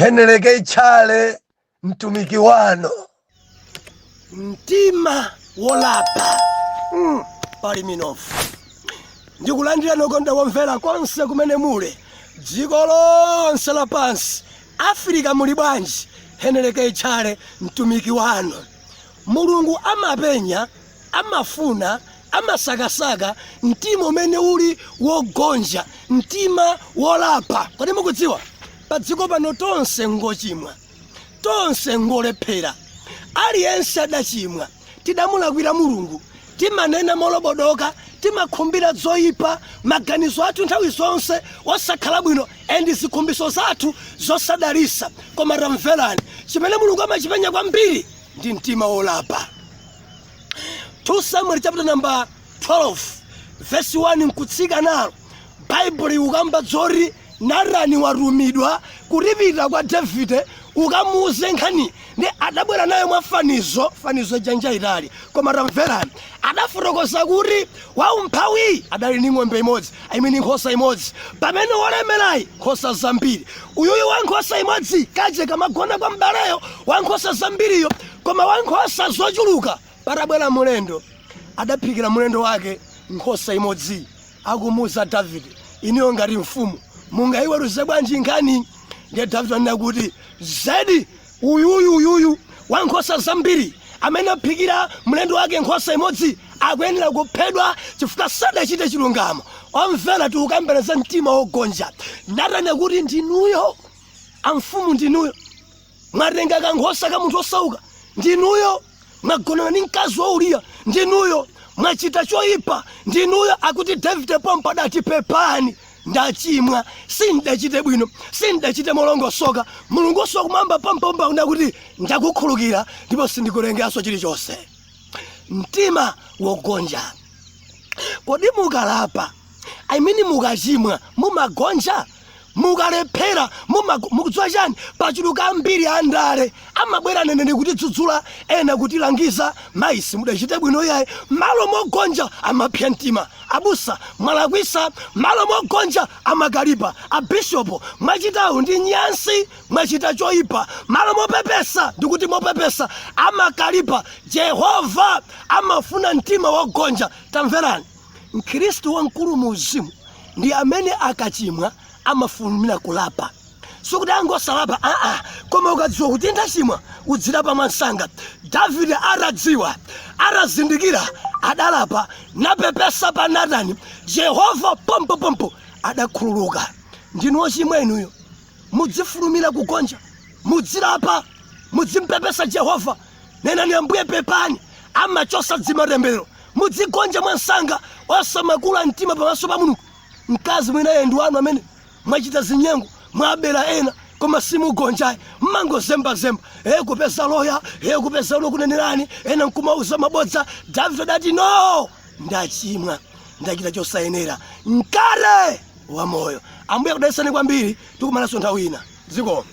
heneleke Tchale mtumiki wano. Mtima Olapa pali minofu. Ndikulandira nokonda womvera konse kumene mule dziko lonse lapansi. Afrika muli bwanji? Heneleke Tchale mtumiki wano. Mulungu amapenya, amafuna, amasakasaka mtima umene uli wogonja, mtima wolapa. Kodi mukudziwa pa dziko pano tonse ngochimwa, tonse ngolephera, aliyense adachimwa, tidamulakwira Mulungu, timanena molobodoka, timakhumbira zoyipa, maganizo athu nthawi zonse osakhala bwino, endi zikhumbiso zathu zosadalisa. Koma tamverani, chimene Mulungu amachipenya kwambiri ndi mtima wolapa. 2 Samuel chapter number 12 verse 1 nkutsika nalo Bible ukamba dzori Natani warumidwa kulipita kwa Davide ukamuuze nkhani ndi adabwera nayo mwafanizo janja itali. Koma tamverani, adafotokoza kuti waumphawi adali ndi ng'ombe imodzi, nkhosa imodzi, pamene wolemerayi nkhosa zambiri. Uyuyu wankhosa imodzi kaje kamagona kwa mbaleyo wankhosa zambiriyo. Koma wankhosa zochuluka patabwera mulendo, adaphikira mulendo wake nkhosa imodzi, akumuuza Davide, iniyo ngati mfumu mungayiweruze bwanji nkhani? Ndiye Davide anena kuti zedi uyuyu wankhosa zambiri amene aphikira mulendo wake nkhosa imodzi akuyenera kuphedwa chifukwa sadachite chilungamo. Omvera tiukambireza mtima wogonja. Natani kuti ndinuyo amfumu, ndinuyo mwatenga kankhosa ka munthu osauka, ndinuyo mwagonana ndi mkazi wa Uriya, ndinuyo mwachita choyipa, ndinuyo. Akuti Davide pompa adati pepani, ndachimwa, sindachite bwino, sindachite molongosoka. Mulungu sokumamba pampomba unakuti ndakukhulukira ndipo sindikulengeranso chilichonse. Mtima wogonja. Kodi mukalapa, mukachimwa mumagonja, mukalephera mukudziwa chani? Pachuluka ambiri andale amabwera nenene kuti dzudzula, ena kutilangiza maisi mudachite bwino yayi. Malo mogonja amapya mtima. Abusa mwalakwisa, malo mogonja amakalipa. Abishopu mwachitawu ndi nyansi, mwachita choyipa. Malo mopepesa ndikuti mopepesa amakalipa. Jehova amafuna mtima wogonja. Tamverani, Mkhristu wamkulu mu uzimu ndi amene akachimwa amafulumira kulapa. Sokuti angosalapa koma ukadziwa kuti ndachimwa udzilapa mwansanga. Davide aradziwa, arazindikira, adalapa napepesa pa Natani. Jehova pompo adakhululuka. Ndinu ochimwa inuyo, mudzifulumira kugonja, mudzilapa, mudzimpepesa Jehova. Nenani Ambuye pepani, amachosa dzimarembero, mudzigonja mwansanga osamakula mtima pamaso pa Mulungu. Mkazi mwina yendu wanu amene mwachita zinyengo, mwabera ena koma simugonjayi, mmangozemba kupeza loya, kupeza ulo kunenerani, ena nkumauza mabodza. Davide adati no, ndachimwa, ndachita chosayenera, mkale wa moyo. Ambuye akudalitseni kwambiri, tikumananso nthawi ina. Dziko